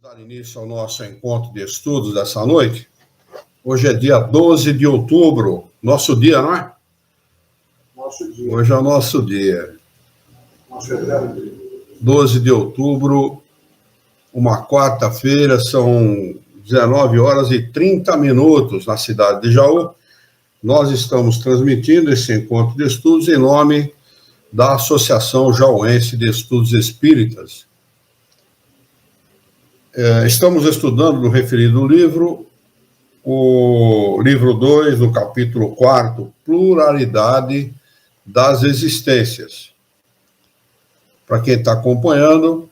Dar início ao nosso encontro de estudos dessa noite. Hoje é dia 12 de outubro, nosso dia, não é? Nosso dia. Hoje é o nosso dia. Nosso eterno dia. 12 de outubro, uma quarta-feira, são 19 horas e 30 minutos na cidade de Jaú. Nós estamos transmitindo esse encontro de estudos em nome da Associação Jauense de Estudos Espíritas. Estamos estudando no referido livro, o livro 2, no capítulo 4, Pluralidade das Existências. Para quem está acompanhando,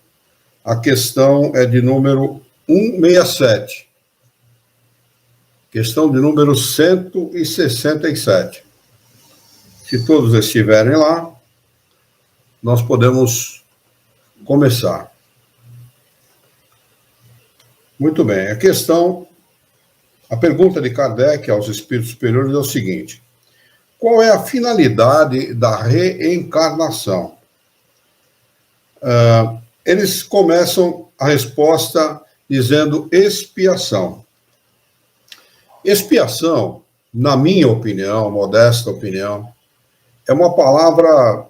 a questão é de número 167. Questão de número 167. Se todos estiverem lá, nós podemos começar. Muito bem, a pergunta de Kardec aos espíritos superiores é o seguinte: qual é a finalidade da reencarnação? Eles começam a resposta dizendo expiação. Expiação, na minha opinião, modesta opinião, é uma palavra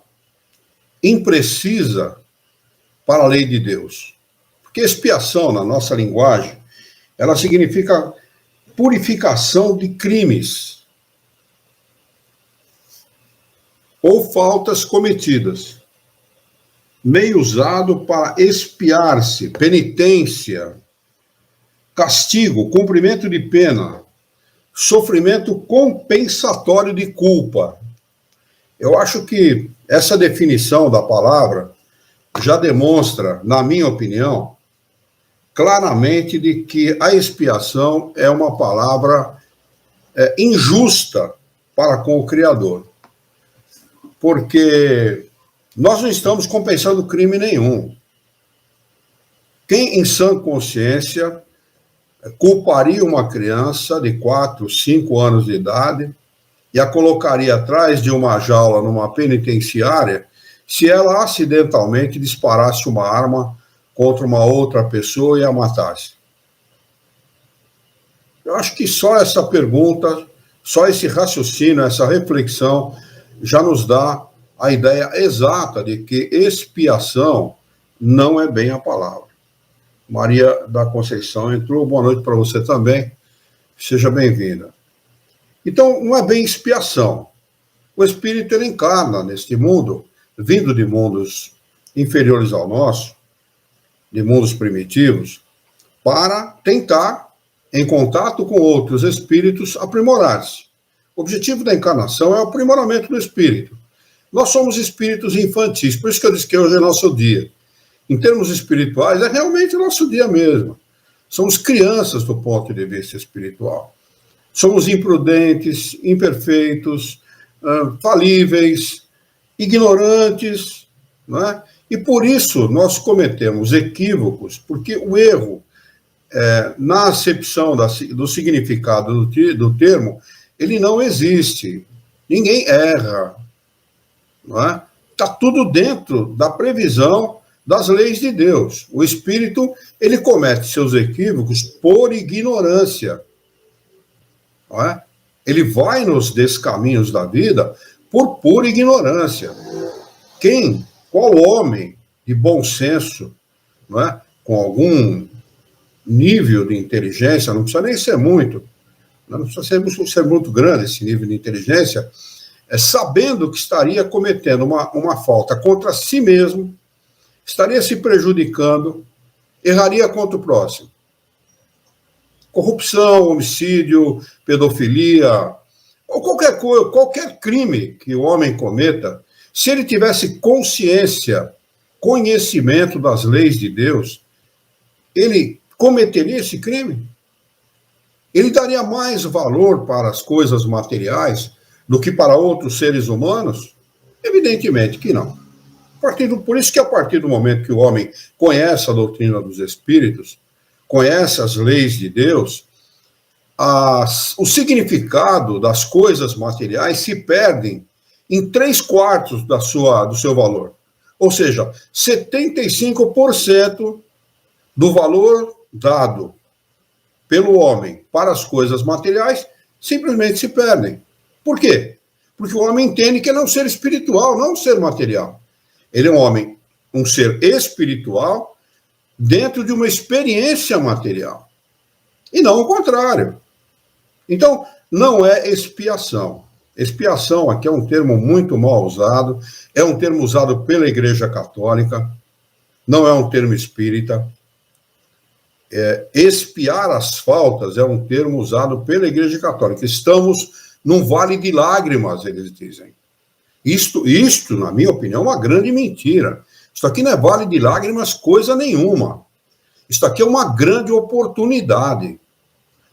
imprecisa para a lei de Deus. Porque expiação, na nossa linguagem, ela significa purificação de crimes ou faltas cometidas, meio usado para expiar-se, penitência, castigo, cumprimento de pena, sofrimento compensatório de culpa. Eu acho que essa definição da palavra já demonstra, na minha opinião, claramente de que a expiação é uma palavra injusta para com o Criador. Porque nós não estamos compensando crime nenhum. Quem, em sã consciência, culparia uma criança de 4, 5 anos de idade e a colocaria atrás de uma jaula numa penitenciária se ela acidentalmente disparasse uma arma contra uma outra pessoa e a matasse? Eu acho que só essa pergunta, só esse raciocínio, essa reflexão, já nos dá a ideia exata de que expiação não é bem a palavra. Maria da Conceição entrou, boa noite para você também, seja bem-vinda. Então, não é bem expiação. O espírito, ele encarna neste mundo, vindo de mundos inferiores ao nosso, de mundos primitivos, para tentar, em contato com outros espíritos, aprimorar-se. O objetivo da encarnação é o aprimoramento do espírito. Nós somos espíritos infantis, por isso que eu disse que hoje é nosso dia. Em termos espirituais, é realmente nosso dia mesmo. Somos crianças do ponto de vista espiritual. Somos imprudentes, imperfeitos, falíveis, ignorantes, não é? E por isso nós cometemos equívocos, porque o erro, na acepção do significado do termo, ele não existe. Ninguém erra, não é? Está tudo dentro da previsão das leis de Deus. O espírito, ele comete seus equívocos por ignorância, não é? Ele vai nos descaminhos da vida por pura ignorância. Qual homem de bom senso, não é? Com algum nível de inteligência, não precisa nem ser muito, não precisa ser muito grande esse nível de inteligência, sabendo que estaria cometendo uma falta contra si mesmo, estaria se prejudicando, erraria contra o próximo. Corrupção, homicídio, pedofilia, ou qualquer crime que o homem cometa, se ele tivesse consciência, conhecimento das leis de Deus, ele cometeria esse crime? Ele daria mais valor para as coisas materiais do que para outros seres humanos? Evidentemente que não. Por isso que a partir do momento que o homem conhece a doutrina dos espíritos, conhece as leis de Deus, o significado das coisas materiais se perdem em 3/4 do seu valor. Ou seja, 75% do valor dado pelo homem para as coisas materiais simplesmente se perdem. Por quê? Porque o homem entende que ele é um ser espiritual, não um ser material. Ele é um homem, um ser espiritual dentro de uma experiência material. E não o contrário. Então, não é expiação. Expiação aqui é um termo muito mal usado, é um termo usado pela Igreja Católica, não é um termo espírita. Expiar as faltas é um termo usado pela Igreja Católica. Estamos num vale de lágrimas, eles dizem. Isto, na minha opinião, é uma grande mentira. Isso aqui não é vale de lágrimas coisa nenhuma. Isso aqui é uma grande oportunidade.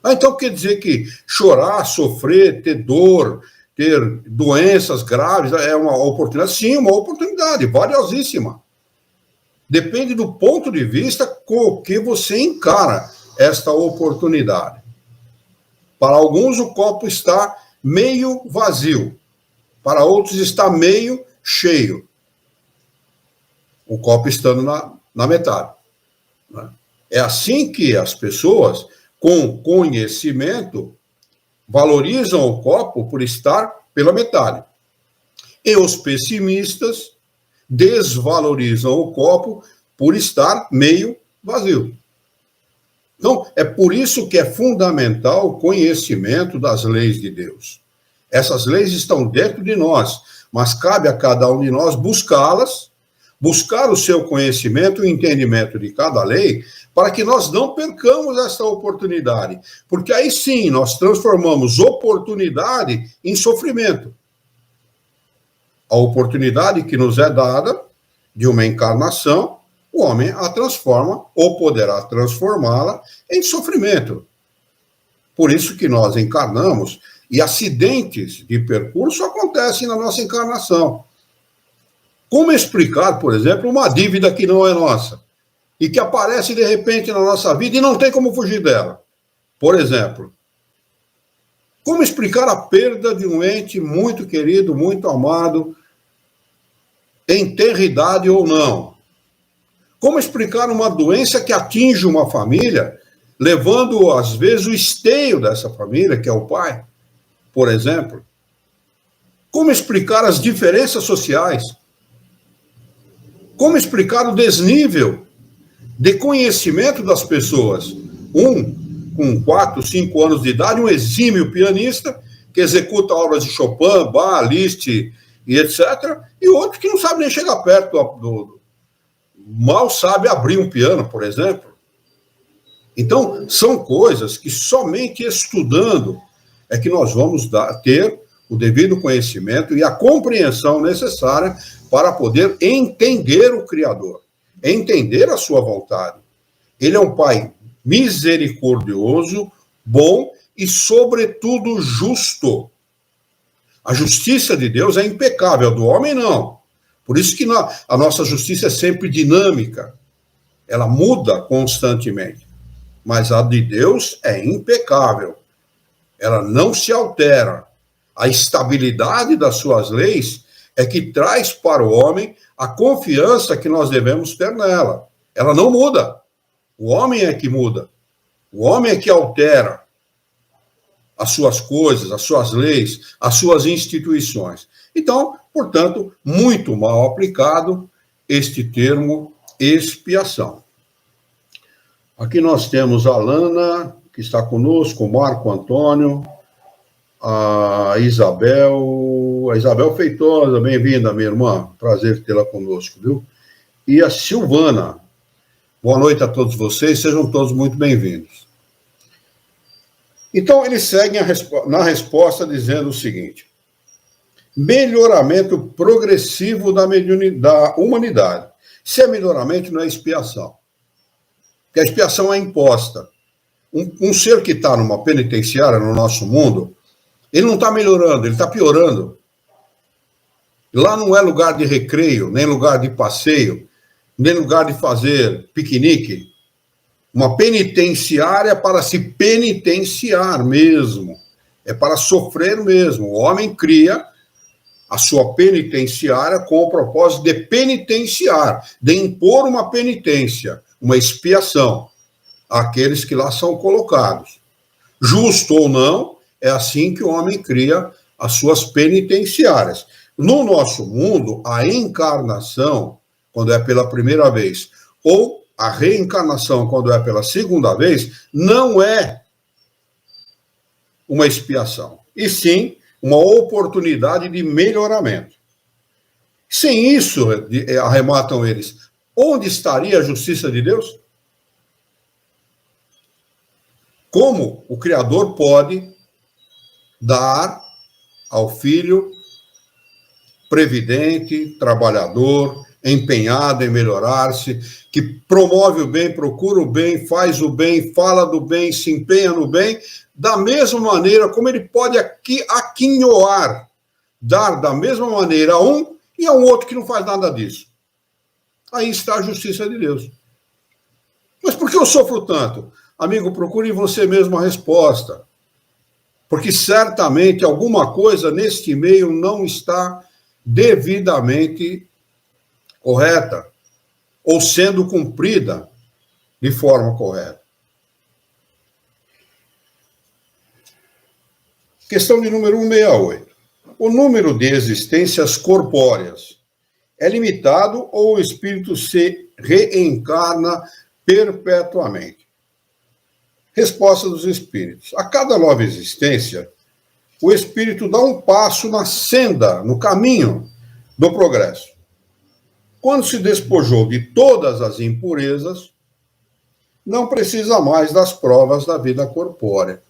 Então quer dizer que chorar, sofrer, ter dor, ter doenças graves é uma oportunidade? Sim, uma oportunidade, valiosíssima. Depende do ponto de vista com que você encara esta oportunidade. Para alguns, o copo está meio vazio. Para outros, está meio cheio. O copo estando na metade. É assim que as pessoas, com conhecimento, valorizam o copo por estar pela metade. E os pessimistas desvalorizam o copo por estar meio vazio. Então, é por isso que é fundamental o conhecimento das leis de Deus. Essas leis estão dentro de nós, mas cabe a cada um de nós buscá-las, buscar o seu conhecimento e entendimento de cada lei, para que nós não percamos essa oportunidade. Porque aí sim, nós transformamos oportunidade em sofrimento. A oportunidade que nos é dada de uma encarnação, o homem a transforma, ou poderá transformá-la, em sofrimento. Por isso que nós encarnamos, e acidentes de percurso acontecem na nossa encarnação. Como explicar, por exemplo, uma dívida que não é nossa, e que aparece de repente na nossa vida e não tem como fugir dela? Por exemplo, como explicar a perda de um ente muito querido, muito amado, em tenra idade ou não? Como explicar uma doença que atinge uma família, levando, às vezes, o esteio dessa família, que é o pai, por exemplo? Como explicar as diferenças sociais? Como explicar o desnível de conhecimento das pessoas? Um, com 4, 5 anos de idade, um exímio pianista, que executa obras de Chopin, Bach, Liszt e etc., e outro que não sabe nem chegar perto mal sabe abrir um piano, por exemplo. Então, são coisas que somente estudando é que nós vamos ter o devido conhecimento e a compreensão necessária para poder entender o Criador, entender a sua vontade. Ele é um Pai misericordioso, bom e, sobretudo, justo. A justiça de Deus é impecável, a do homem não. Por isso que a nossa justiça é sempre dinâmica. Ela muda constantemente. Mas a de Deus é impecável. Ela não se altera. A estabilidade das suas leis é que traz para o homem a confiança que nós devemos ter nela. Ela não muda. O homem é que muda. O homem é que altera as suas coisas, as suas leis, as suas instituições. Então, portanto, muito mal aplicado este termo expiação. Aqui nós temos a Lana, que está conosco, o Marco Antônio, a Isabel Feitosa, bem-vinda, minha irmã, prazer tê-la conosco, viu? E a Silvana, boa noite a todos vocês, sejam todos muito bem-vindos. Então, eles seguem na resposta dizendo o seguinte: melhoramento progressivo da humanidade. Se é melhoramento, não é expiação. Porque a expiação é imposta. Um ser que está numa penitenciária no nosso mundo, ele não está melhorando, ele está piorando. Lá não é lugar de recreio, nem lugar de passeio, nem lugar de fazer piquenique. Uma penitenciária para se penitenciar mesmo. É para sofrer mesmo. O homem cria a sua penitenciária com o propósito de penitenciar, de impor uma penitência, uma expiação. àqueles que lá são colocados. Justo ou não, é assim que o homem cria as suas penitenciárias. No nosso mundo, a encarnação, quando é pela primeira vez, ou a reencarnação, quando é pela segunda vez, não é uma expiação, e sim uma oportunidade de melhoramento. Sem isso, arrematam eles, onde estaria a justiça de Deus? Como o Criador pode dar ao filho previdente, trabalhador, empenhado em melhorar-se, que promove o bem, procura o bem, faz o bem, fala do bem, se empenha no bem, da mesma maneira como ele pode aquinhoar, dar da mesma maneira a um e a um outro que não faz nada disso. Aí está a justiça de Deus. Mas por que eu sofro tanto? Amigo, procure em você mesmo a resposta. Porque certamente alguma coisa neste meio não está devidamente correta ou sendo cumprida de forma correta. Questão de número 168. O número de existências corpóreas é limitado ou o espírito se reencarna perpetuamente? Resposta dos espíritos. A cada nova existência, o espírito dá um passo na senda, no caminho do progresso. Quando se despojou de todas as impurezas, não precisa mais das provas da vida corpórea.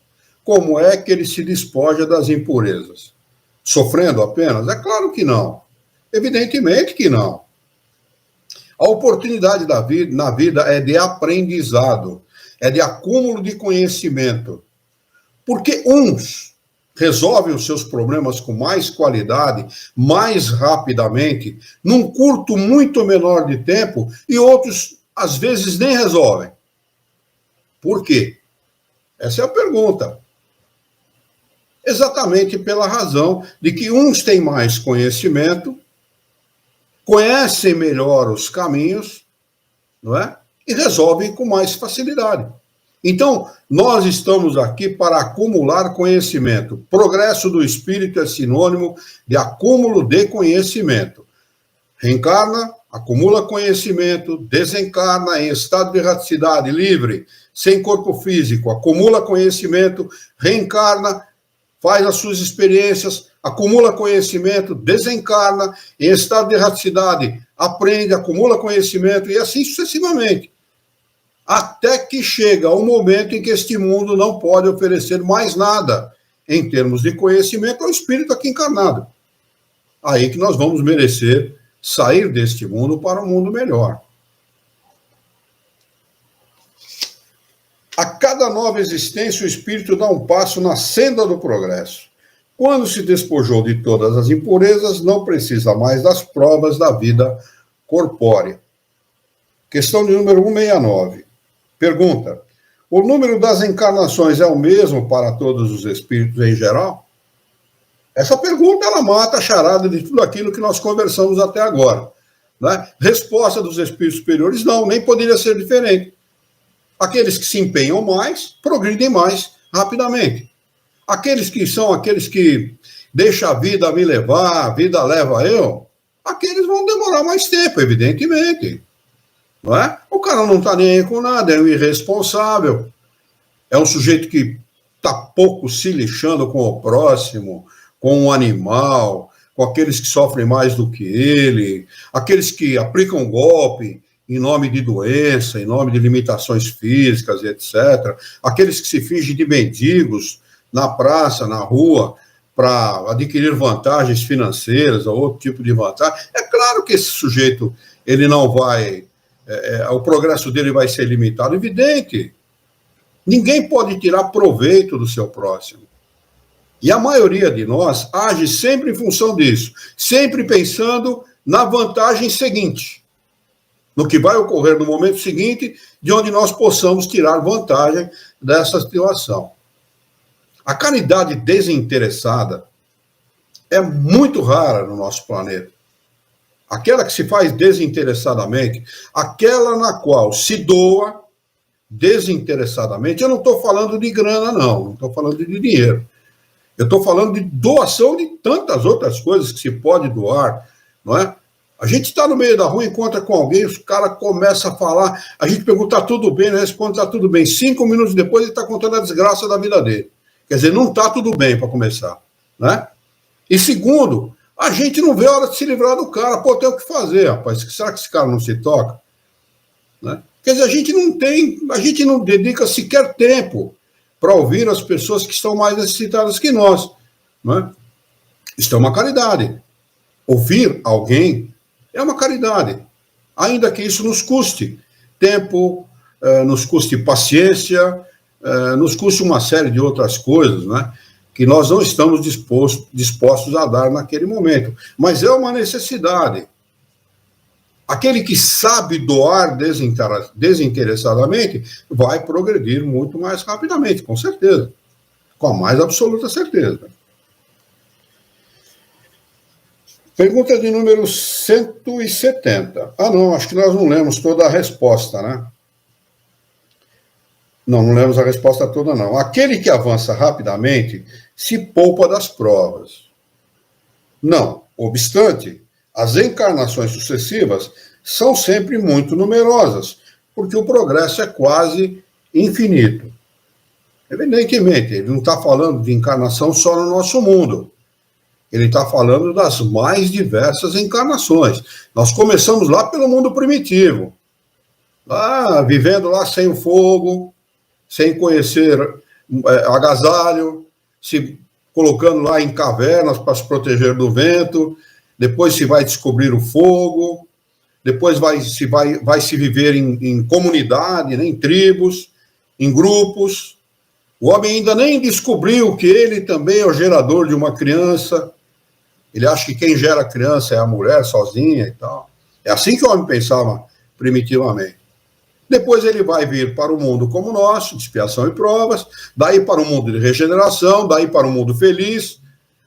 Como é que ele se despoja das impurezas? Sofrendo apenas? É claro que não. Evidentemente que não. A oportunidade na vida é de aprendizado, é de acúmulo de conhecimento. Porque uns resolvem os seus problemas com mais qualidade, mais rapidamente, num curto muito menor de tempo, e outros, às vezes, nem resolvem. Por quê? Essa é a pergunta. Exatamente pela razão de que uns têm mais conhecimento, conhecem melhor os caminhos, não é? E resolvem com mais facilidade. Então, nós estamos aqui para acumular conhecimento. Progresso do espírito é sinônimo de acúmulo de conhecimento. Reencarna, acumula conhecimento, desencarna em estado de erraticidade livre, sem corpo físico, acumula conhecimento, reencarna, faz as suas experiências, acumula conhecimento, desencarna em estado de erraticidade, aprende, acumula conhecimento e assim sucessivamente. Até que chega o momento em que este mundo não pode oferecer mais nada em termos de conhecimento ao espírito aqui encarnado. Aí que nós vamos merecer sair deste mundo para um mundo melhor. A cada nova existência, o espírito dá um passo na senda do progresso. Quando se despojou de todas as impurezas, não precisa mais das provas da vida corpórea. Questão de número 169. Pergunta: o número das encarnações é o mesmo para todos os espíritos em geral? Essa pergunta, ela mata a charada de tudo aquilo que nós conversamos até agora. Né? Resposta dos espíritos superiores: não, nem poderia ser diferente. Aqueles que se empenham mais, progridem mais rapidamente. Aqueles que deixam a vida me levar, a vida leva eu, aqueles vão demorar mais tempo, evidentemente. Não é? O cara não está nem aí com nada, é um irresponsável, é um sujeito que está pouco se lixando com o próximo, com o animal, com aqueles que sofrem mais do que ele, aqueles que aplicam golpe em nome de doença, em nome de limitações físicas, etc. Aqueles que se fingem de mendigos na praça, na rua, para adquirir vantagens financeiras ou outro tipo de vantagem. É claro que esse sujeito, ele não vai... o progresso dele vai ser limitado, evidente. Ninguém pode tirar proveito do seu próximo. E a maioria de nós age sempre em função disso, sempre pensando na vantagem seguinte, no que vai ocorrer no momento seguinte, de onde nós possamos tirar vantagem dessa situação. A caridade desinteressada é muito rara no nosso planeta. Aquela que se faz desinteressadamente, aquela na qual se doa desinteressadamente, eu não estou falando de grana, não estou falando de dinheiro. Eu estou falando de doação de tantas outras coisas que se pode doar, não é? A gente está no meio da rua, encontra com alguém, os caras começam a falar, a gente pergunta, está tudo bem, ele responde, está tudo bem. 5 minutos depois ele está contando a desgraça da vida dele. Quer dizer, não está tudo bem para começar, né? E segundo, a gente não vê a hora de se livrar do cara. Pô, tem o que fazer, rapaz. Será que esse cara não se toca? Né? Quer dizer, a gente não dedica sequer tempo para ouvir as pessoas que estão mais necessitadas que nós. Né? Isso é uma caridade. Ouvir alguém é uma caridade. Ainda que isso nos custe tempo, nos custe paciência, nos custe uma série de outras coisas, né? Que nós não estamos dispostos a dar naquele momento. Mas é uma necessidade. Aquele que sabe doar desinteressadamente vai progredir muito mais rapidamente, com certeza. Com a mais absoluta certeza. Pergunta de número 170. Não, acho que nós não lemos toda a resposta, né? Não lemos a resposta toda, não. Aquele que avança rapidamente se poupa das provas. Não obstante, as encarnações sucessivas são sempre muito numerosas, porque o progresso é quase infinito. Evidentemente, ele não está falando de encarnação só no nosso mundo. Ele está falando das mais diversas encarnações. Nós começamos lá pelo mundo primitivo, lá vivendo lá sem o fogo, sem conhecer agasalho, se colocando lá em cavernas para se proteger do vento, depois se vai descobrir o fogo, depois vai se viver em comunidade, né, em tribos, em grupos. O homem ainda nem descobriu que ele também é o gerador de uma criança. Ele acha que quem gera criança é a mulher sozinha e tal. É assim que o homem pensava primitivamente. Depois ele vai vir para o mundo como o nosso, de expiação e provas, daí para o mundo de regeneração, daí para o mundo feliz,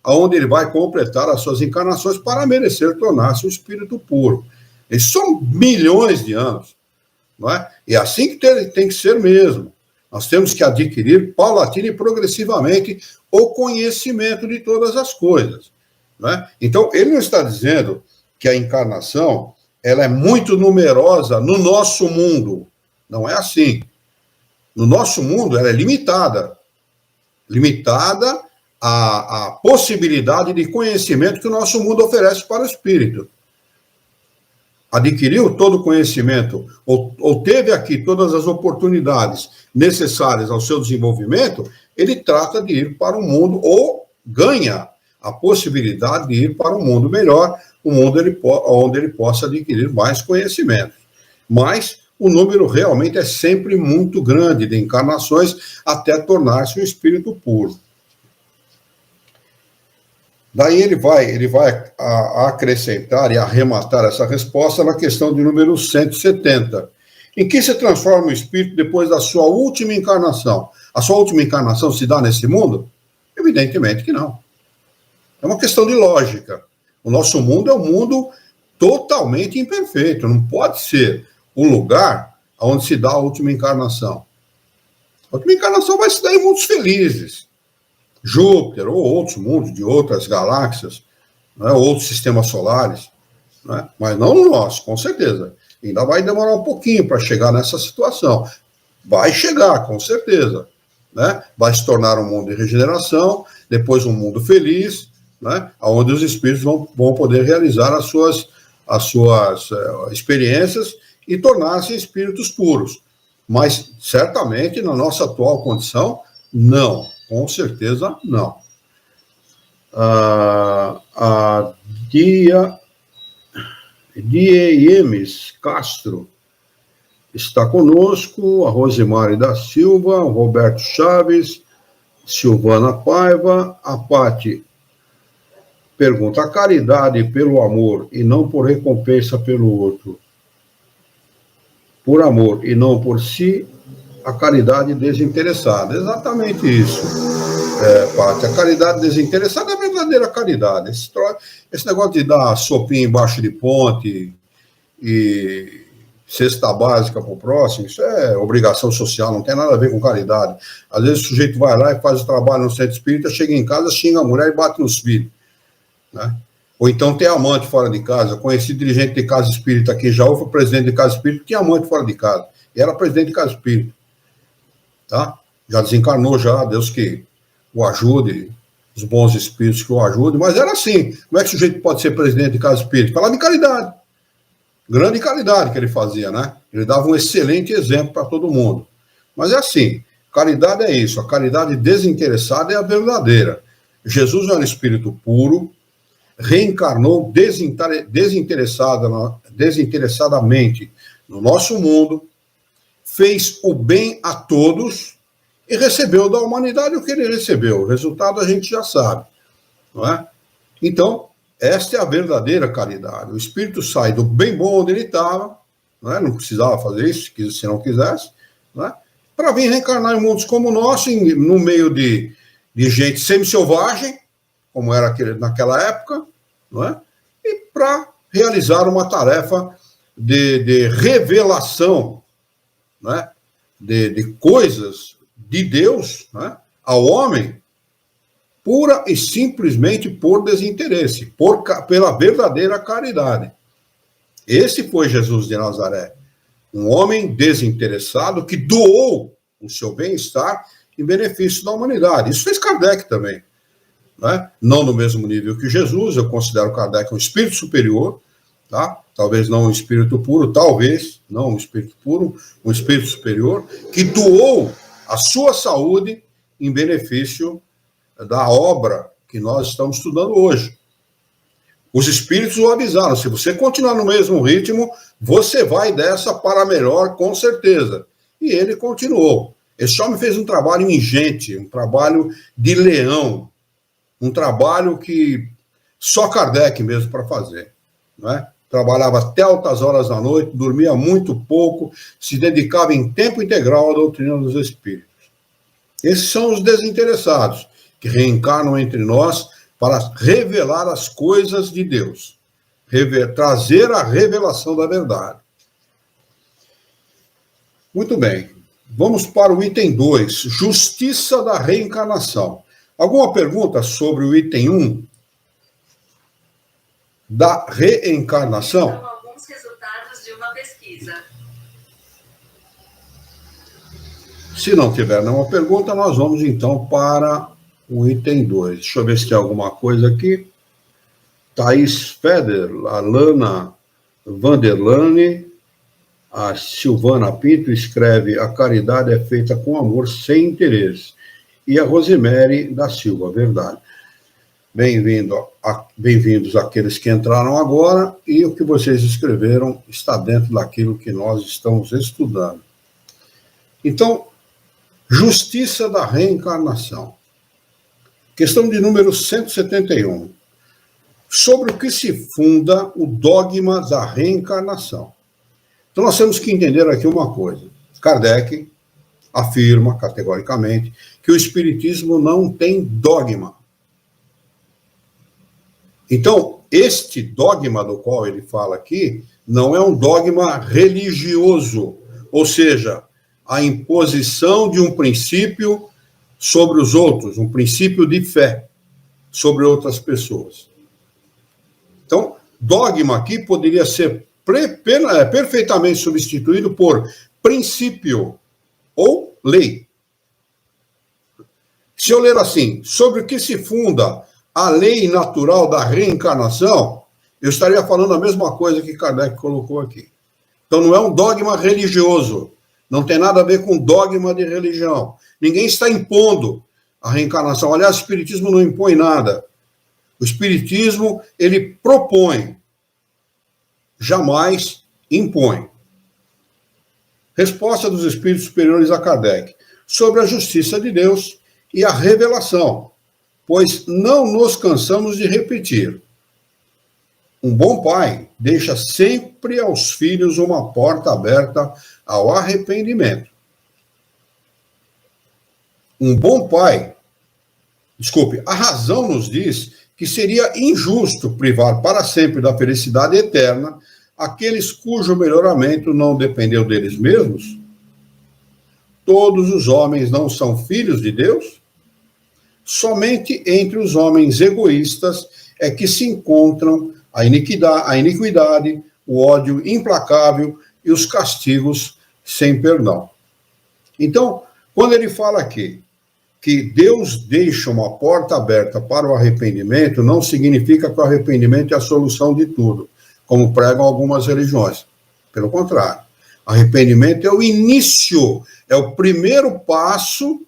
onde ele vai completar as suas encarnações para merecer tornar-se um espírito puro. Esses são milhões de anos, não é? E é assim que tem que ser mesmo. Nós temos que adquirir paulatina e progressivamente o conhecimento de todas as coisas, não é? Então, ele não está dizendo que a encarnação ela é muito numerosa no nosso mundo. Não é assim. No nosso mundo, ela é limitada. Limitada à possibilidade de conhecimento que o nosso mundo oferece para o espírito. Adquiriu todo o conhecimento, ou teve aqui todas as oportunidades necessárias ao seu desenvolvimento, ele trata de ir para um mundo, ou ganha a possibilidade de ir para um mundo melhor, um mundo onde ele possa adquirir mais conhecimento. Mas o número realmente é sempre muito grande de encarnações até tornar-se um espírito puro. Daí ele vai acrescentar e arrematar essa resposta na questão de número 170. Em que se transforma o espírito depois da sua última encarnação? A sua última encarnação se dá nesse mundo? Evidentemente que não. É uma questão de lógica. O nosso mundo é um mundo totalmente imperfeito. Não pode ser o lugar onde se dá a última encarnação. A última encarnação vai se dar em mundos felizes. Júpiter, ou outros mundos de outras galáxias, né, outros sistemas solares. Né, mas não no nosso, com certeza. Ainda vai demorar um pouquinho para chegar nessa situação. Vai chegar, com certeza. Né? Vai se tornar um mundo de regeneração, depois um mundo feliz, né, onde os espíritos vão poder realizar as suas experiências e tornar-se espíritos puros. Mas, certamente, na nossa atual condição, não. Com certeza, não. A Diemes Castro está conosco, a Rosemary da Silva, o Roberto Chaves, Silvana Paiva, a Pati pergunta, a caridade pelo amor e não por recompensa pelo outro, por amor e não por si, a caridade desinteressada. Exatamente isso, Pati. A caridade desinteressada é a verdadeira caridade. Esse negócio de dar sopinha embaixo de ponte e cesta básica para o próximo, isso é obrigação social, não tem nada a ver com caridade. Às vezes o sujeito vai lá e faz o trabalho no centro espírita, chega em casa, xinga a mulher e bate nos filhos, né? Ou então tem amante fora de casa. Eu conheci dirigente de casa espírita aqui em Jaú, foi presidente de casa espírita, tinha amante fora de casa, e era presidente de casa espírita, tá? Já desencarnou já, Deus que o ajude, os bons espíritos que o ajudem, mas era assim. Como é que o sujeito pode ser presidente de casa espírita? Falar de caridade. Grande caridade que ele fazia, né? Ele dava um excelente exemplo para todo mundo. Mas é assim, caridade é isso, a caridade desinteressada é a verdadeira. Jesus era um espírito puro, reencarnou desinteressadamente no nosso mundo, fez o bem a todos e recebeu da humanidade o que ele recebeu. O resultado a gente já sabe, não é? Então, esta é a verdadeira caridade. O espírito sai do bem bom onde ele estava, não é? Não precisava fazer isso, se não quisesse, não é? Para vir reencarnar em mundos como o nosso, no meio de gente semi-selvagem, como era naquela época, não é? E para realizar uma tarefa de revelação, não é? De coisas de Deus, não é? Ao homem, pura e simplesmente por desinteresse, pela verdadeira caridade. Esse foi Jesus de Nazaré, um homem desinteressado que doou o seu bem-estar em benefício da humanidade. Isso fez Kardec também, né? Não no mesmo nível que Jesus, eu considero Kardec um espírito superior, tá? Talvez não um espírito puro, talvez não um espírito puro, um espírito superior, que doou a sua saúde em benefício da obra que nós estamos estudando hoje. Os espíritos o avisaram, se você continuar no mesmo ritmo, você vai dessa para melhor, com certeza. E ele continuou. Esse homem fez um trabalho ingente, um trabalho de leão, um trabalho que só Kardec mesmo para fazer, não é? Trabalhava até altas horas da noite, dormia muito pouco, se dedicava em tempo integral à doutrina dos espíritos. Esses são os desinteressados, que reencarnam entre nós para revelar as coisas de Deus, trazer a revelação da verdade. Muito bem, vamos para o item 2, justiça da reencarnação. Alguma pergunta sobre o item 1 da reencarnação? São alguns resultados de uma pesquisa. Se não tiver nenhuma pergunta, nós vamos então para o item 2. Deixa eu ver se tem alguma coisa aqui. Thaís Feder, a Lana Vanderlane, a Silvana Pinto escreve: a caridade é feita com amor, sem interesse. E a Rosemary da Silva, verdade. Bem-vindos àqueles que entraram agora, e o que vocês escreveram está dentro daquilo que nós estamos estudando. Então, justiça da reencarnação. Questão de número 171. Sobre o que se funda o dogma da reencarnação. Então, nós temos que entender aqui uma coisa. Kardec afirma categoricamente que o Espiritismo não tem dogma. Então, este dogma do qual ele fala aqui não é um dogma religioso, ou seja, a imposição de um princípio sobre os outros, um princípio de fé sobre outras pessoas. Então, dogma aqui poderia ser perfeitamente substituído por princípio ou lei. Se eu ler assim, sobre o que se funda a lei natural da reencarnação, eu estaria falando a mesma coisa que Kardec colocou aqui. Então, não é um dogma religioso, não tem nada a ver com dogma de religião. Ninguém está impondo a reencarnação. Aliás, o Espiritismo não impõe nada. O Espiritismo, ele propõe, jamais impõe. Resposta dos Espíritos Superiores a Kardec. Sobre a justiça de Deus e a revelação, pois não nos cansamos de repetir. Um bom pai deixa sempre aos filhos uma porta aberta ao arrependimento. Um bom pai, a razão nos diz que seria injusto privar para sempre da felicidade eterna aqueles cujo melhoramento não dependeu deles mesmos? Todos os homens não são filhos de Deus? Somente entre os homens egoístas é que se encontram a iniquidade, o ódio implacável e os castigos sem perdão. Então, quando ele fala aqui que Deus deixa uma porta aberta para o arrependimento, não significa que o arrependimento é a solução de tudo, como pregam algumas religiões. Pelo contrário, arrependimento é o início, é o primeiro passo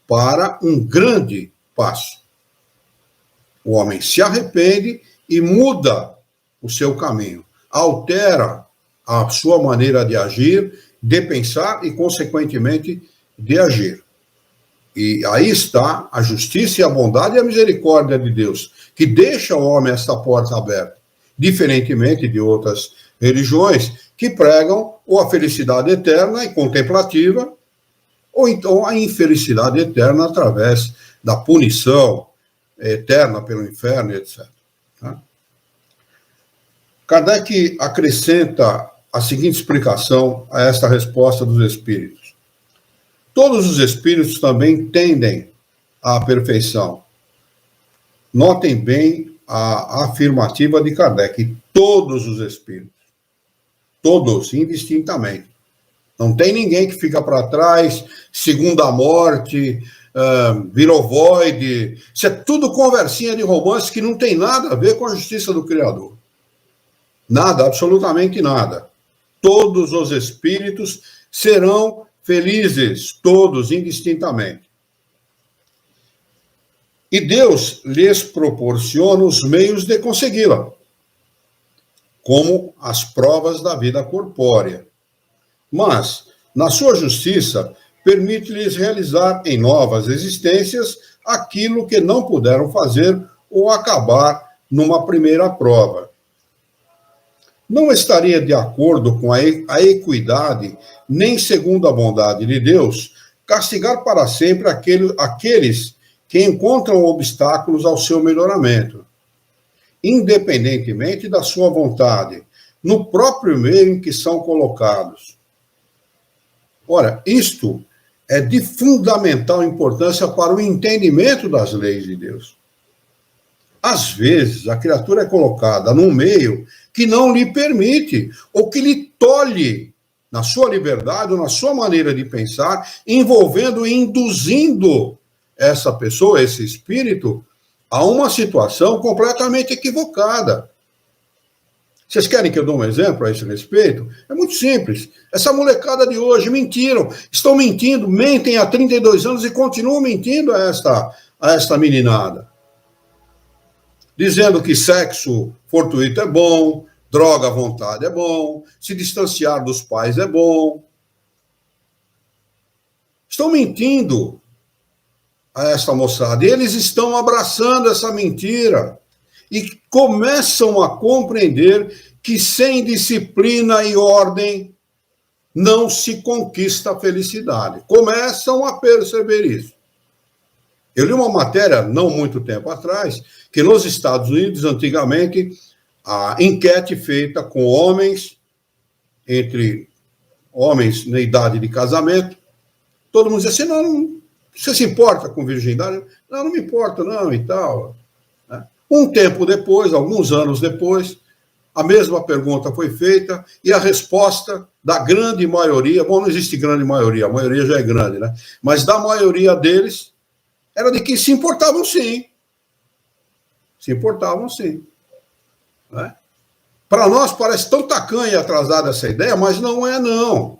para um grande passo. O homem se arrepende e muda o seu caminho, altera a sua maneira de agir, de pensar e, consequentemente, de agir. E aí está a justiça e a bondade e a misericórdia de Deus, que deixa ao homem esta porta aberta, diferentemente de outras religiões que pregam ou a felicidade eterna e contemplativa, ou então a infelicidade eterna através da punição eterna pelo inferno, etc. Kardec acrescenta a seguinte explicação a esta resposta dos espíritos. Todos os espíritos também tendem à perfeição. Notem bem a afirmativa de Kardec. Todos os espíritos. Todos, indistintamente. Não tem ninguém que fica para trás, segunda morte, virou void. Isso é tudo conversinha de romance que não tem nada a ver com a justiça do Criador. Nada, absolutamente nada. Todos os espíritos serão felizes, todos, indistintamente. E Deus lhes proporciona os meios de consegui-la, como as provas da vida corpórea. Mas, na sua justiça, permite-lhes realizar em novas existências aquilo que não puderam fazer ou acabar numa primeira prova. Não estaria de acordo com a equidade, nem segundo a bondade de Deus, castigar para sempre aqueles que encontram obstáculos ao seu melhoramento, independentemente da sua vontade, no próprio meio em que são colocados. Ora, isto é de fundamental importância para o entendimento das leis de Deus. Às vezes, a criatura é colocada num meio que não lhe permite, ou que lhe tolhe na sua liberdade, ou na sua maneira de pensar, envolvendo e induzindo essa pessoa, esse espírito, a uma situação completamente equivocada. Vocês querem que eu dê um exemplo a esse respeito? É muito simples. Essa molecada de hoje mentiram, estão mentindo, mentem há 32 anos e continuam mentindo a esta meninada. Dizendo que sexo fortuito é bom, droga à vontade é bom, se distanciar dos pais é bom. Estão mentindo a esta moçada. E eles estão abraçando essa mentira e começam a compreender que sem disciplina e ordem não se conquista a felicidade. Começam a perceber isso. Eu li uma matéria, não muito tempo atrás, que nos Estados Unidos, antigamente, a enquete feita com homens, entre homens na idade de casamento, todo mundo dizia assim, não, você se importa com virgindade? Não, não me importo, não, e tal. Um tempo depois, alguns anos depois, a mesma pergunta foi feita e a resposta da grande maioria, bom, não existe grande maioria, a maioria já é grande, né? Mas da maioria deles, era de que se importavam sim. Se importavam sim. Né? Para nós parece tão tacanha e atrasada essa ideia, mas não é não.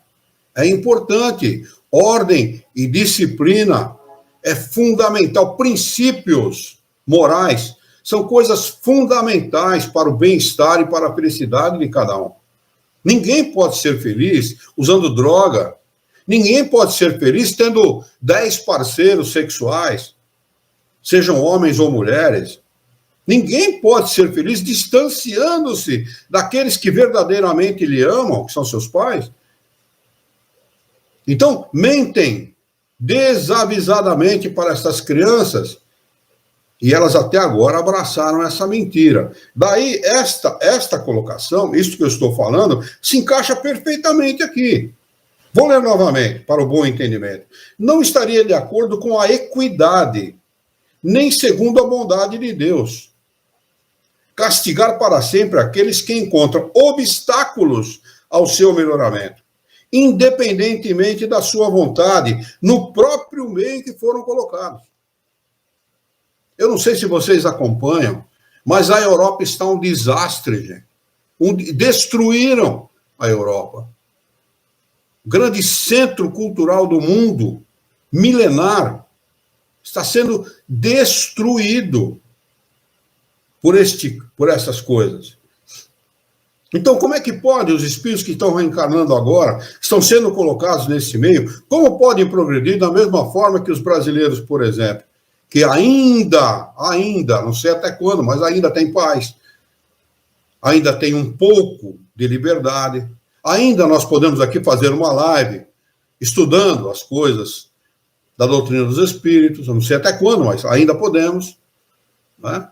É importante. Ordem e disciplina é fundamental. Princípios morais são coisas fundamentais para o bem-estar e para a felicidade de cada um. Ninguém pode ser feliz usando droga. Ninguém pode ser feliz tendo 10 parceiros sexuais, sejam homens ou mulheres. Ninguém pode ser feliz distanciando-se daqueles que verdadeiramente lhe amam, que são seus pais. Então, mentem desavisadamente para essas crianças E elas até agora abraçaram essa mentira. Daí, esta colocação, isso que eu estou falando, se encaixa perfeitamente aqui. Vou ler novamente, para o bom entendimento. Não estaria de acordo com a equidade, nem segundo a bondade de Deus. Castigar para sempre aqueles que encontram obstáculos ao seu melhoramento, independentemente da sua vontade, no próprio meio em que foram colocados. Eu não sei se vocês acompanham, mas a Europa está um desastre, gente. Destruíram a Europa. Grande centro cultural do mundo, milenar, está sendo destruído por essas coisas. Então, como é que pode os espíritos que estão reencarnando agora, estão sendo colocados nesse meio, como podem progredir da mesma forma que os brasileiros, por exemplo, que ainda, não sei até quando, mas ainda tem paz, ainda tem um pouco de liberdade, ainda nós podemos aqui fazer uma live estudando as coisas da doutrina dos espíritos, eu não sei até quando, mas ainda podemos, né?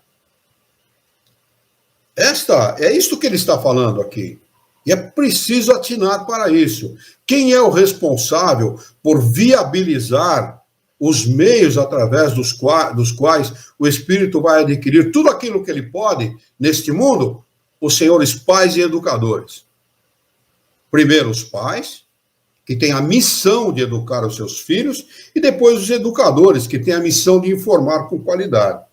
É isso que ele está falando aqui. E é preciso atinar para isso. Quem é o responsável por viabilizar os meios através dos quais o espírito vai adquirir tudo aquilo que ele pode neste mundo? Os senhores pais e educadores. Primeiro os pais, que têm a missão de educar os seus filhos, e depois os educadores, que têm a missão de informar com qualidade.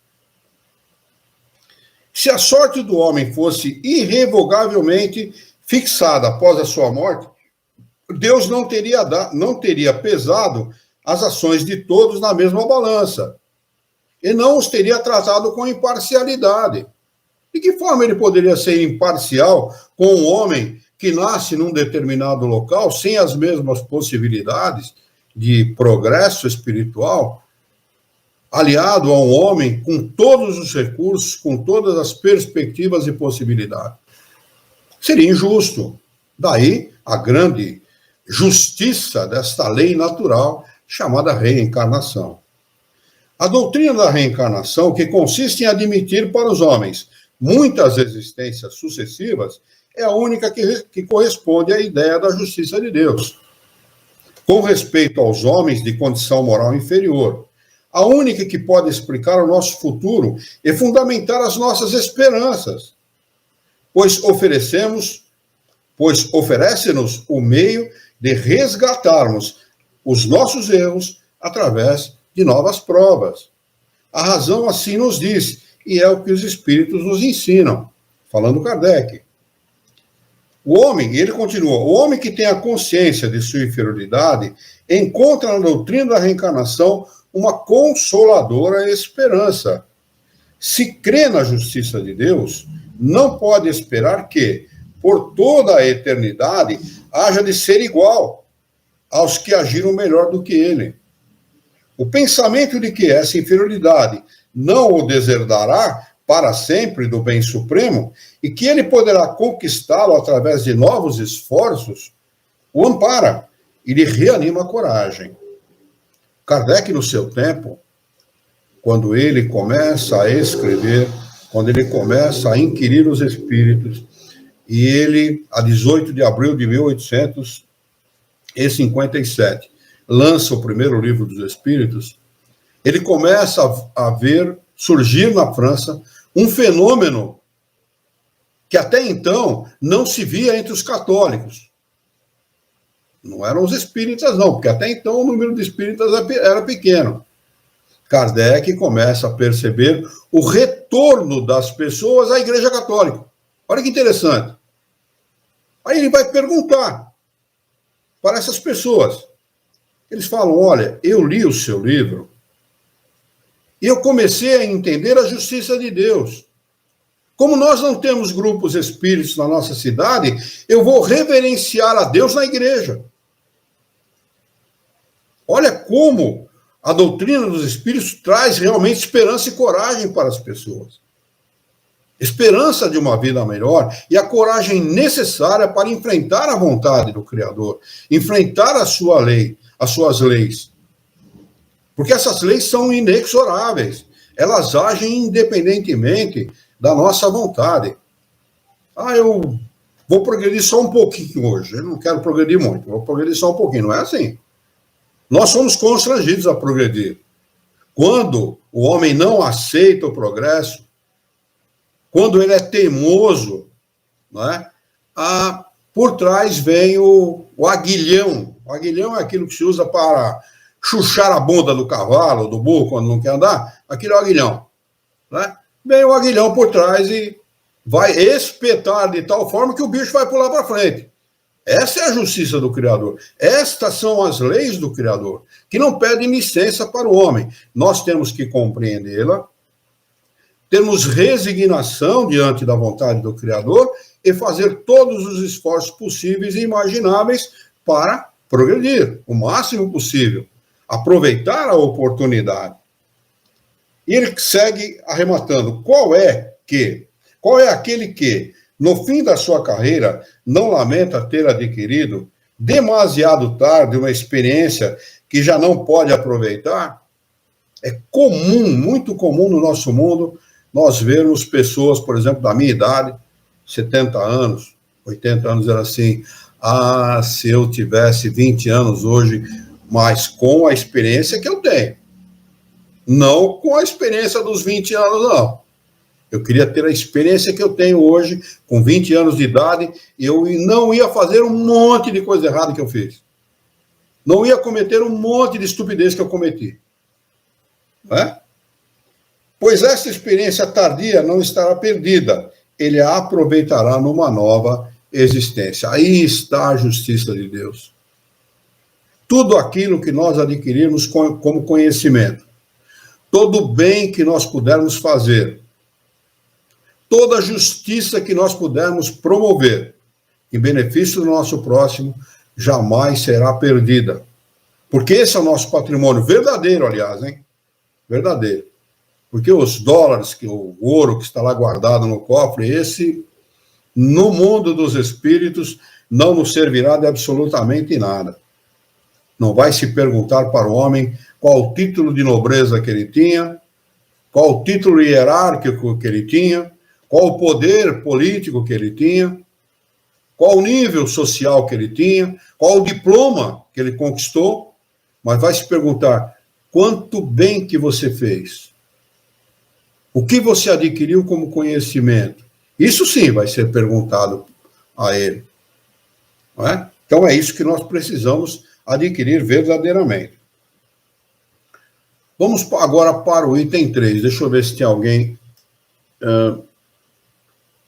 Se a sorte do homem fosse irrevogavelmente fixada após a sua morte, Deus não teria pesado as ações de todos na mesma balança, e não os teria tratado com imparcialidade. De que forma ele poderia ser imparcial com um homem que nasce num determinado local, sem as mesmas possibilidades de progresso espiritual, aliado a um homem com todos os recursos, com todas as perspectivas e possibilidades? Seria injusto. Daí a grande justiça desta lei natural chamada reencarnação. A doutrina da reencarnação, que consiste em admitir para os homens muitas existências sucessivas, é a única que corresponde à ideia da justiça de Deus. Com respeito aos homens de condição moral inferior, a única que pode explicar o nosso futuro e fundamentar as nossas esperanças, pois oferece-nos o meio de resgatarmos os nossos erros através de novas provas. A razão assim nos diz, e é o que os espíritos nos ensinam, falando Kardec. O homem, e ele continua, o homem que tem a consciência de sua inferioridade encontra na doutrina da reencarnação uma consoladora esperança. Se crê na justiça de Deus, não pode esperar que, por toda a eternidade, haja de ser igual aos que agiram melhor do que ele. O pensamento de que essa inferioridade não o deserdará para sempre do bem supremo e que ele poderá conquistá-lo através de novos esforços, o ampara e lhe reanima a coragem. Kardec, no seu tempo, quando ele começa a escrever, quando ele começa a inquirir os espíritos, e ele, a 18 de abril de 1857, lança o primeiro livro dos Espíritos, ele começa a ver surgir na França um fenômeno que até então não se via entre os católicos. Não eram os espíritas, não, porque até então o número de espíritas era pequeno. Kardec começa a perceber o retorno das pessoas à Igreja Católica. Olha que interessante. Aí ele vai perguntar para essas pessoas. Eles falam, olha, eu li o seu livro e eu comecei a entender a justiça de Deus. Como nós não temos grupos espíritos na nossa cidade, eu vou reverenciar a Deus na igreja. Olha como a doutrina dos espíritos traz realmente esperança e coragem para as pessoas. Esperança de uma vida melhor e a coragem necessária para enfrentar a vontade do Criador, enfrentar a sua lei, as suas leis. Porque essas leis são inexoráveis. elas agem independentemente da nossa vontade. Eu vou progredir só um pouquinho hoje, eu não quero progredir muito, vou progredir só um pouquinho. Não é assim. Nós somos constrangidos a progredir. Quando o homem não aceita o progresso, quando ele é teimoso, não é? Por trás vem o aguilhão. O aguilhão é aquilo que se usa para chuchar a bunda do cavalo, do burro, quando não quer andar. Aquilo é o aguilhão. Né? Vem o aguilhão por trás e vai espetar de tal forma que o bicho vai pular para frente. Essa é a justiça do Criador. Estas são as leis do Criador, que não pedem licença para o homem. Nós temos que compreendê-la, temos resignação diante da vontade do Criador e fazer todos os esforços possíveis e imagináveis para progredir o máximo possível, aproveitar a oportunidade. E ele segue arrematando. Qual é aquele que, no fim da sua carreira, não lamenta ter adquirido demasiado tarde uma experiência que já não pode aproveitar? É comum, muito comum no nosso mundo, nós vermos pessoas, por exemplo, da minha idade, 70 anos, 80 anos, era assim, se eu tivesse 20 anos hoje, mas com a experiência que eu tenho. Não com a experiência dos 20 anos, não. Eu queria ter a experiência que eu tenho hoje, com 20 anos de idade, e eu não ia fazer um monte de coisa errada que eu fiz. Não ia cometer um monte de estupidez que eu cometi. Não é? Pois essa experiência tardia não estará perdida. Ele a aproveitará numa nova existência. Aí está a justiça de Deus. Tudo aquilo que nós adquirirmos como conhecimento, todo bem que nós pudermos fazer, toda justiça que nós pudermos promover em benefício do nosso próximo, jamais será perdida. Porque esse é o nosso patrimônio verdadeiro, aliás, hein? Verdadeiro. Porque os dólares, o ouro que está lá guardado no cofre, esse, no mundo dos espíritos, não nos servirá de absolutamente nada. Não vai se perguntar para o homem qual o título de nobreza que ele tinha, qual o título hierárquico que ele tinha, qual o poder político que ele tinha, qual o nível social que ele tinha, qual o diploma que ele conquistou, mas vai se perguntar quanto bem que você fez, o que você adquiriu como conhecimento. Isso sim vai ser perguntado a ele. Não é? Então é isso que nós precisamos adquirir verdadeiramente. Vamos agora para o item 3. Deixa eu ver se tem alguém...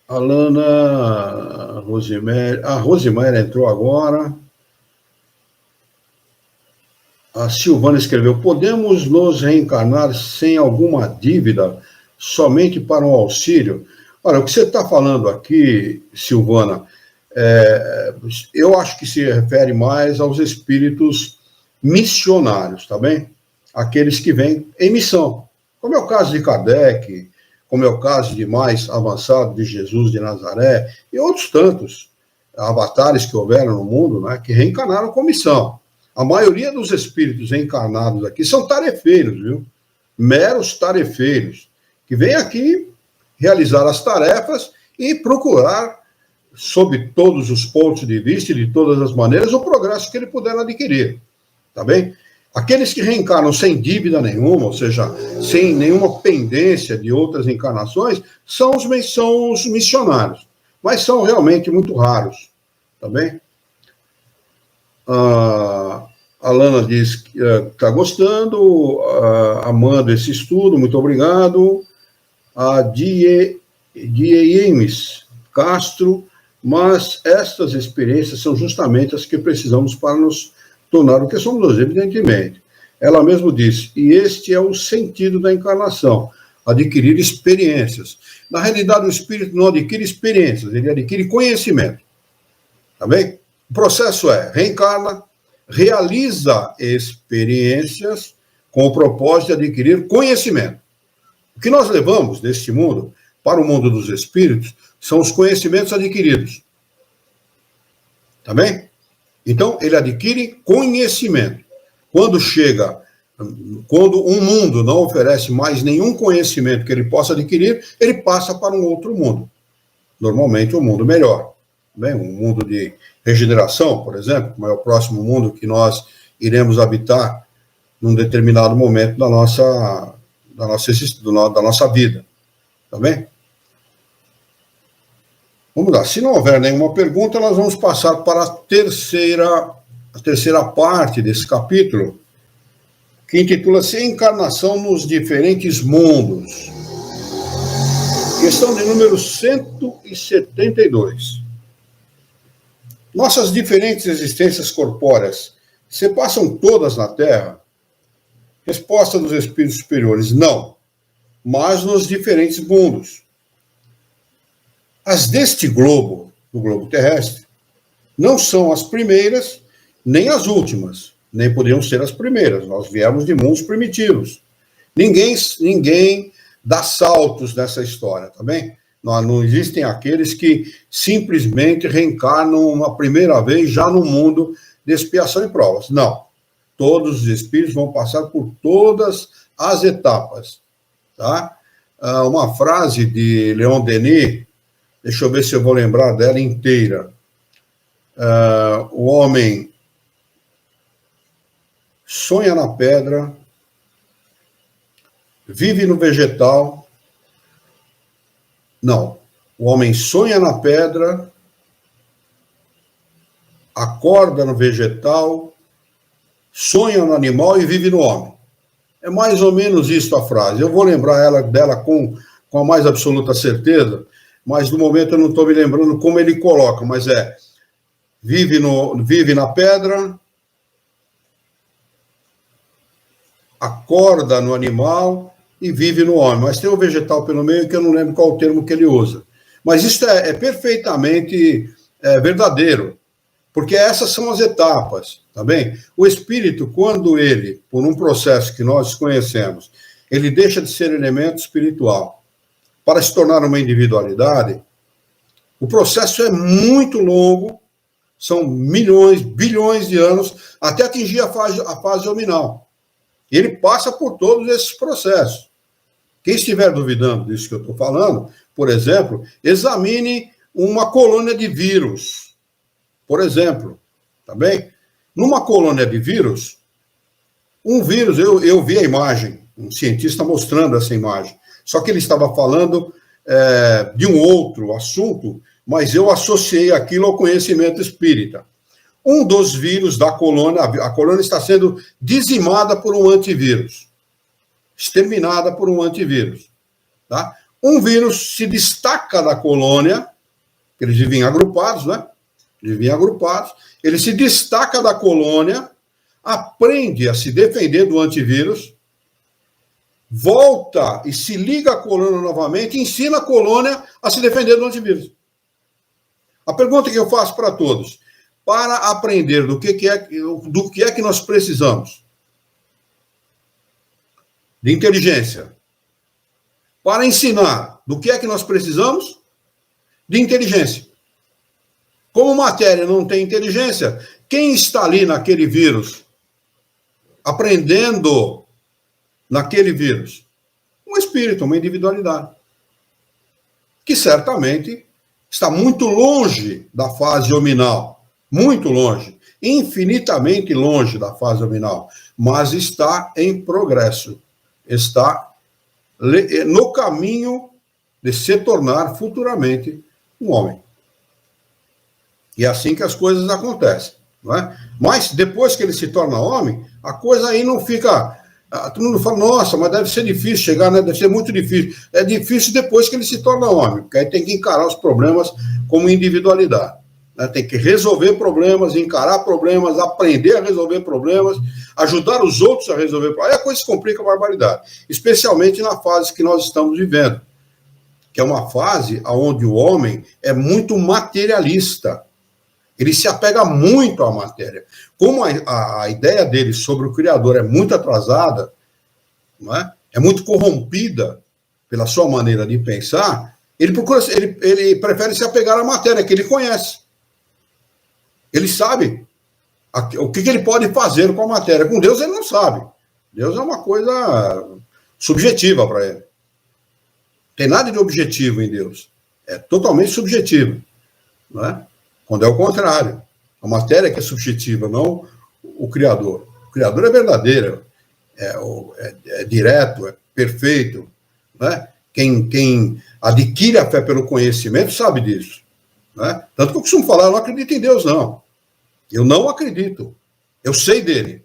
Alana, Rosemary... A Rosemary entrou agora. A Silvana escreveu: podemos nos reencarnar sem alguma dívida, somente para um auxílio? Olha, o que você está falando aqui, Silvana, eu acho que se refere mais aos espíritos missionários, tá bem? Aqueles que vêm em missão, como é o caso de Kardec, como é o caso de mais avançado de Jesus de Nazaré, e outros tantos avatares que houveram no mundo, né, que reencarnaram com missão. A maioria dos espíritos encarnados aqui são tarefeiros, viu? Meros tarefeiros, que vêm aqui realizar as tarefas e procurar, sob todos os pontos de vista e de todas as maneiras, o progresso que ele puder adquirir, tá bem? Aqueles que reencarnam sem dívida nenhuma, ou seja, sem nenhuma pendência de outras encarnações, são os missionários, mas são realmente muito raros, tá bem? A Lana diz que está gostando, amando esse estudo, muito obrigado. A Diemes Castro, mas estas experiências são justamente as que precisamos para nos tornar o que somos hoje, evidentemente. Ela mesma diz, e este é o sentido da encarnação, adquirir experiências. Na realidade, o espírito não adquire experiências, ele adquire conhecimento. Tá bem? O processo é, reencarna, realiza experiências com o propósito de adquirir conhecimento. O que nós levamos deste mundo para o mundo dos espíritos são os conhecimentos adquiridos. Tá bem? Então, ele adquire conhecimento. Quando chega quando um mundo não oferece mais nenhum conhecimento que ele possa adquirir, ele passa para um outro mundo. Normalmente um mundo melhor. Bem, um mundo de regeneração, por exemplo, como é o próximo mundo que nós iremos habitar num determinado momento da nossa vida. Tá bem? Vamos lá. Se não houver nenhuma pergunta, nós vamos passar para a terceira parte desse capítulo, que intitula-se Encarnação nos Diferentes Mundos. Questão de número 172. Nossas diferentes existências corpóreas se passam todas na Terra? Resposta dos espíritos superiores: não, mas nos diferentes mundos. As deste globo, do globo terrestre, não são as primeiras nem as últimas, nem poderiam ser as primeiras. Nós viemos de mundos primitivos. Ninguém dá saltos nessa história, tá bem? Não existem aqueles que simplesmente reencarnam uma primeira vez já no mundo de expiação e provas. Não. Todos os espíritos vão passar por todas as etapas, tá? Uma frase de Leon Denis, deixa eu ver se eu vou lembrar dela inteira. O homem sonha na pedra, vive no vegetal. Não, o homem sonha na pedra, acorda no vegetal, sonha no animal e vive no homem. É mais ou menos isso a frase. Eu vou lembrar dela com a mais absoluta certeza, mas no momento eu não estou me lembrando como ele coloca, mas vive na pedra, acorda no animal e vive no homem. Mas tem o vegetal pelo meio que eu não lembro qual o termo que ele usa. Mas isso é perfeitamente verdadeiro, porque essas são as etapas, tá bem? O espírito, quando ele, por um processo que nós conhecemos, ele deixa de ser elemento espiritual para se tornar uma individualidade, o processo é muito longo, são milhões, bilhões de anos, até atingir a fase nominal. Ele passa por todos esses processos. Quem estiver duvidando disso que eu estou falando, por exemplo, examine uma colônia de vírus. Por exemplo, tá bem? Numa colônia de vírus, um vírus, eu vi a imagem, um cientista mostrando essa imagem, só que ele estava falando de um outro assunto, mas eu associei aquilo ao conhecimento espírita. Um dos vírus da colônia, a colônia está sendo dizimada por um antivírus, exterminada por um antivírus. Tá? Um vírus se destaca da colônia, eles vivem agrupados, né? Ele se destaca da colônia, aprende a se defender do antivírus, volta e se liga à colônia novamente e ensina a colônia a se defender do antivírus. A pergunta que eu faço para todos: para aprender do que é que nós precisamos? De inteligência. Para ensinar, do que é que nós precisamos? De inteligência. Como matéria não tem inteligência, quem está ali naquele vírus, aprendendo naquele vírus? Um espírito, uma individualidade, que certamente está muito longe da fase hominal, muito longe, infinitamente longe da fase hominal, mas está em progresso, está no caminho de se tornar futuramente um homem. E é assim que as coisas acontecem, não é? Mas depois que ele se torna homem, a coisa aí não fica... Todo mundo fala, nossa, mas deve ser difícil chegar, né? Deve ser muito difícil. É difícil depois que ele se torna homem, porque aí tem que encarar os problemas como individualidade. Né? Tem que resolver problemas, encarar problemas, aprender a resolver problemas, ajudar os outros a resolver problemas. Aí a coisa se complica a barbaridade, especialmente na fase que nós estamos vivendo, que é uma fase onde o homem é muito materialista. Ele se apega muito à matéria. Como a ideia dele sobre o Criador é muito atrasada, não é? É muito corrompida pela sua maneira de pensar, ele prefere se apegar à matéria que ele conhece. Ele sabe o que ele pode fazer com a matéria. Com Deus ele não sabe. Deus é uma coisa subjetiva para ele. Não tem nada de objetivo em Deus. É totalmente subjetivo. Não é? Quando é o contrário. A matéria que é subjetiva, não o Criador. O Criador é verdadeiro, é direto, é perfeito. Né? Quem adquire a fé pelo conhecimento sabe disso. Né? Tanto que eu costumo falar, eu não acredito em Deus, não. Eu não acredito. Eu sei dele.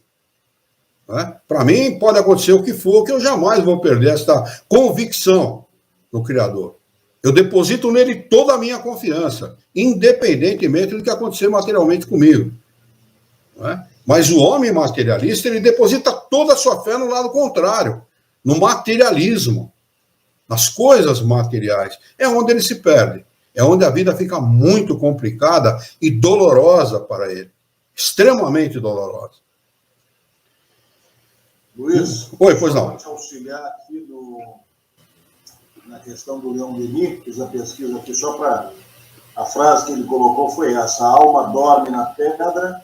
Né? Para mim, pode acontecer o que for, que eu jamais vou perder esta convicção no Criador. Eu deposito nele toda a minha confiança, independentemente do que acontecer materialmente comigo. Né? Mas o homem materialista, ele deposita toda a sua fé no lado contrário, no materialismo, nas coisas materiais. É onde ele se perde. É onde a vida fica muito complicada e dolorosa para ele. Extremamente dolorosa. Luiz, oi, pois não. Vou te auxiliar aqui na questão do Leon Denis, fiz a pesquisa aqui só para... A frase que ele colocou foi essa: a alma dorme na pedra,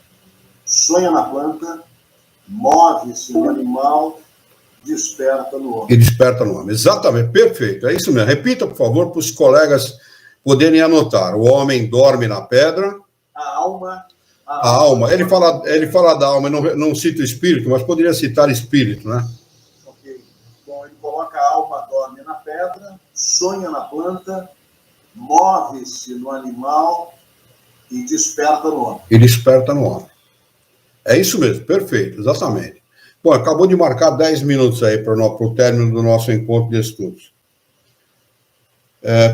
sonha na planta, move-se no animal, desperta no homem. E desperta no homem. Exatamente, perfeito. É isso mesmo. Repita, por favor, para os colegas poderem anotar. O homem dorme na pedra. A alma. Ele fala da alma, não cita o espírito, mas poderia citar espírito, né? Ok. Bom, ele coloca: a alma dorme na pedra, sonha na planta, move-se no animal e desperta no homem. E desperta no homem. É isso mesmo, perfeito, exatamente. Bom, acabou de marcar 10 minutos aí para o término do nosso encontro de estudos.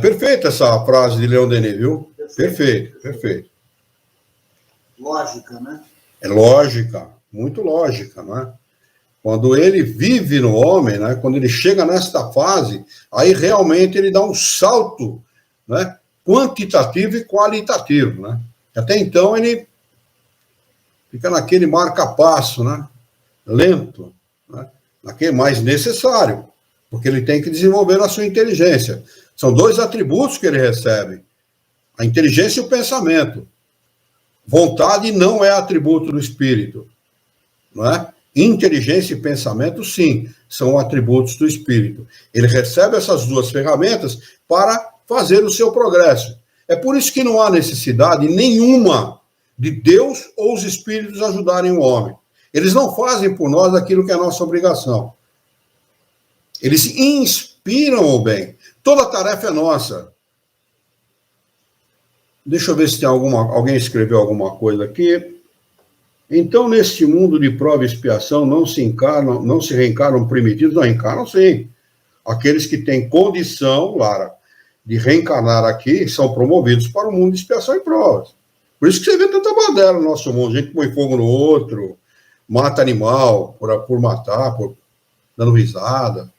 Perfeita essa frase de Leon Denis, viu? Perfeito. Lógica, né? É lógica, muito lógica, né? Quando ele vive no homem, né? Quando ele chega nesta fase, aí realmente ele dá um salto, né? Quantitativo e qualitativo, né? Até então ele fica naquele marca-passo, né? Lento, né? Naquele mais necessário, porque ele tem que desenvolver a sua inteligência. São 2 atributos que ele recebe: a inteligência e o pensamento. Vontade não é atributo do espírito, não é? Inteligência e pensamento, sim, são atributos do espírito. Ele recebe essas 2 ferramentas para fazer o seu progresso. É por isso que não há necessidade nenhuma de Deus ou os espíritos ajudarem o homem. Eles não fazem por nós aquilo que é nossa obrigação. Eles inspiram o bem. Toda tarefa é nossa. Deixa eu ver se tem alguém escreveu alguma coisa aqui. Então, neste mundo de prova e expiação, não se reencarnam primitivos? Não, reencarnam sim. Aqueles que têm condição, Lara, de reencarnar aqui, são promovidos para o mundo de expiação e provas. Por isso que você vê tanta baderna no nosso mundo. Gente põe fogo no outro, mata animal por matar, dando risada.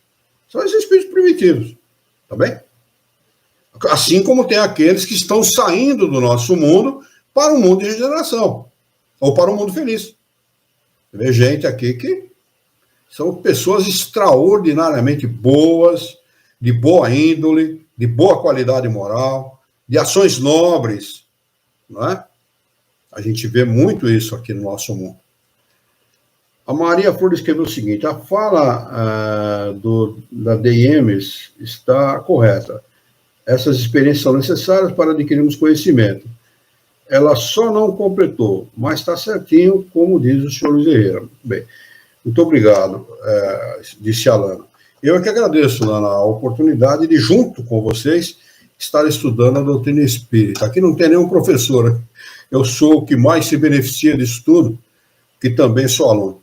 São esses espíritos primitivos. Tá bem? Assim como tem aqueles que estão saindo do nosso mundo para o mundo de regeneração, ou para o mundo feliz. Você vê gente aqui que são pessoas extraordinariamente boas, de boa índole, de boa qualidade moral, de ações nobres, não é? A gente vê muito isso aqui no nosso mundo. A Maria Flor escreveu o seguinte: a fala da DMs está correta. Essas experiências são necessárias para adquirirmos conhecimento. Ela só não completou, mas está certinho, como diz o senhor Luiz Herrera. Bem, muito obrigado, disse a Lana. Eu é que agradeço, Lana, a oportunidade de, junto com vocês, estar estudando a doutrina espírita. Aqui não tem nenhum professor, né? Eu sou o que mais se beneficia disso tudo, que também sou aluno.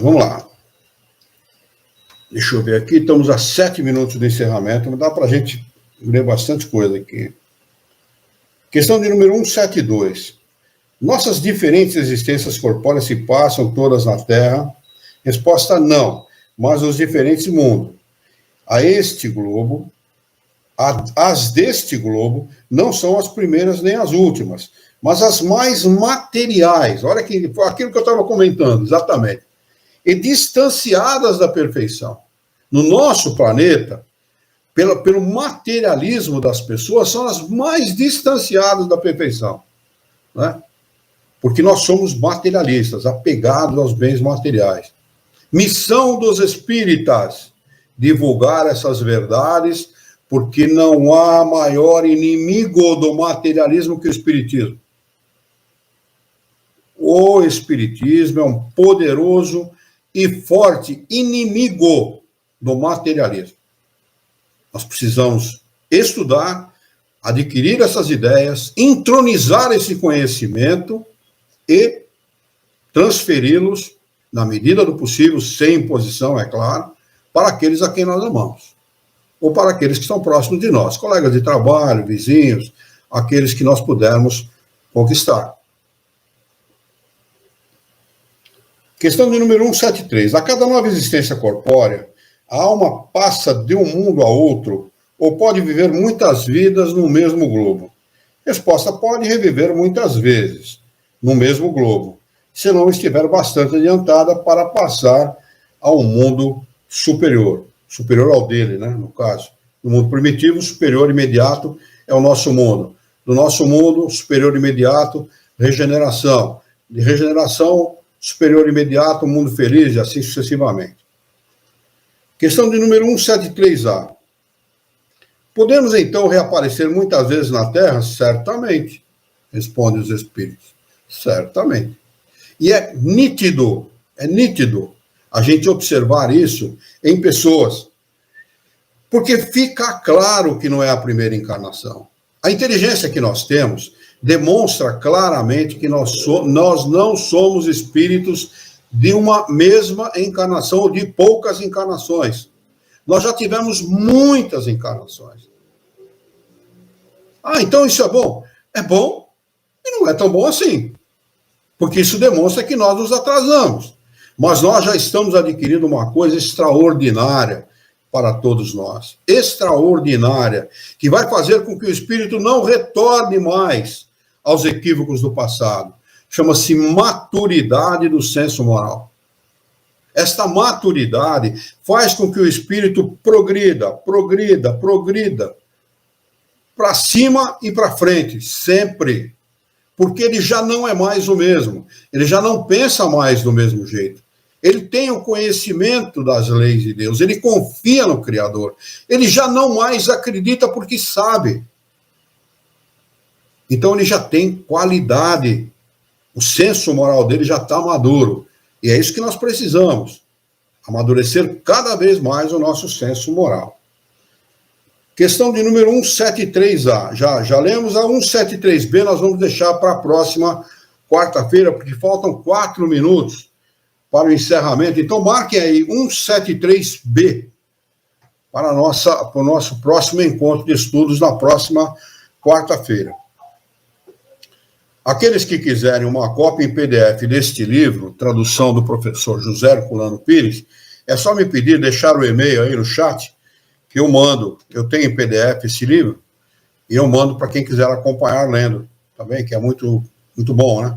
Vamos lá. Deixa eu ver aqui, estamos a 7 minutos do encerramento, mas dá para a gente ler bastante coisa aqui. Questão de número 172. Nossas diferentes existências corpóreas se passam todas na Terra? Resposta: não, mas nos diferentes mundos. As deste globo não são as primeiras nem as últimas, mas as mais materiais. Olha aqui, aquilo que eu estava comentando, exatamente. E distanciadas da perfeição. No nosso planeta, pelo materialismo das pessoas, são as mais distanciadas da perfeição. Né? porque nós somos materialistas, apegados aos bens materiais. Missão dos espíritas, divulgar essas verdades, porque não há maior inimigo do materialismo que o espiritismo. O espiritismo é um poderoso e forte inimigo do materialismo. Nós precisamos estudar, adquirir essas ideias, entronizar esse conhecimento e transferi-los, na medida do possível, sem imposição, é claro, para aqueles a quem nós amamos, ou para aqueles que estão próximos de nós, colegas de trabalho, vizinhos, aqueles que nós pudermos conquistar. Questão de número 173. A cada nova existência corpórea, a alma passa de um mundo a outro ou pode viver muitas vidas no mesmo globo? Resposta: pode reviver muitas vezes no mesmo globo, se não estiver bastante adiantada para passar a um mundo superior. Superior ao dele, né? No caso. No mundo primitivo, o superior imediato é o nosso mundo. Do nosso mundo, superior imediato, regeneração. De regeneração, superior imediato, mundo feliz, e assim sucessivamente. Questão de número 173A. Podemos, então, reaparecer muitas vezes na Terra? Certamente, respondem os espíritos. Certamente. E é nítido a gente observar isso em pessoas, porque fica claro que não é a primeira encarnação. A inteligência que nós temos demonstra claramente que nós não somos espíritos de uma mesma encarnação ou de poucas encarnações. Nós já tivemos muitas encarnações. Ah, então isso é bom? É bom e não é tão bom assim. Porque isso demonstra que nós nos atrasamos. Mas nós já estamos adquirindo uma coisa extraordinária para todos nós. Extraordinária, que vai fazer com que o espírito não retorne mais aos equívocos do passado. Chama-se maturidade do senso moral. Esta maturidade faz com que o espírito progrida para cima e para frente, sempre. Porque ele já não é mais o mesmo. Ele já não pensa mais do mesmo jeito. Ele tem o conhecimento das leis de Deus. Ele confia no Criador. Ele já não mais acredita porque sabe. Então ele já tem qualidade. O senso moral dele já está maduro. E é isso que nós precisamos. Amadurecer cada vez mais o nosso senso moral. Questão de número 173A. Já lemos a 173B, nós vamos deixar para a próxima quarta-feira, porque faltam 4 minutos para o encerramento. Então, marquem aí 173B para o nosso próximo encontro de estudos na próxima quarta-feira. Aqueles que quiserem uma cópia em PDF deste livro, tradução do professor José Herculano Pires, é só me pedir, deixar o e-mail aí no chat, que eu mando. Eu tenho em PDF esse livro, e eu mando para quem quiser acompanhar lendo, tá bem? Que é muito, muito bom, né?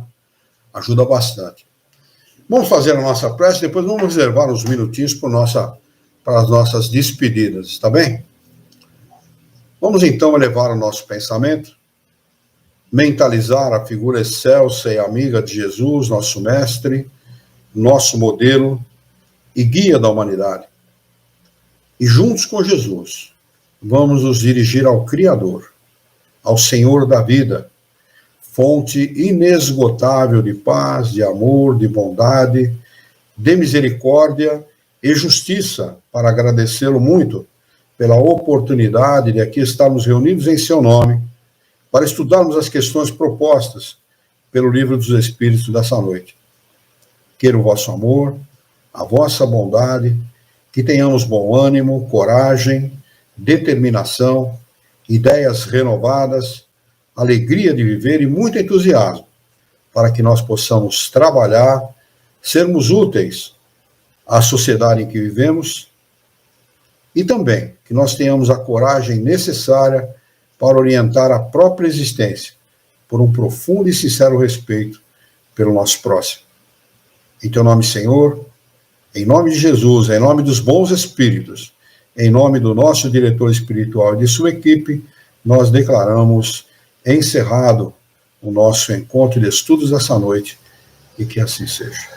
Ajuda bastante. Vamos fazer a nossa prece, depois vamos reservar uns minutinhos para as nossas despedidas, tá bem? Vamos então elevar o nosso pensamento, mentalizar a figura excelsa e amiga de Jesus, nosso mestre, nosso modelo e guia da humanidade. E juntos com Jesus, vamos nos dirigir ao Criador, ao Senhor da vida, fonte inesgotável de paz, de amor, de bondade, de misericórdia e justiça, para agradecê-lo muito pela oportunidade de aqui estarmos reunidos em seu nome, para estudarmos as questões propostas pelo Livro dos Espíritos dessa noite. Queira o vosso amor, a vossa bondade, que tenhamos bom ânimo, coragem, determinação, ideias renovadas, alegria de viver e muito entusiasmo, para que nós possamos trabalhar, sermos úteis à sociedade em que vivemos e também que nós tenhamos a coragem necessária para orientar a própria existência por um profundo e sincero respeito pelo nosso próximo. Em teu nome, Senhor, em nome de Jesus, em nome dos bons espíritos, em nome do nosso diretor espiritual e de sua equipe, nós declaramos encerrado o nosso encontro de estudos essa noite, e que assim seja.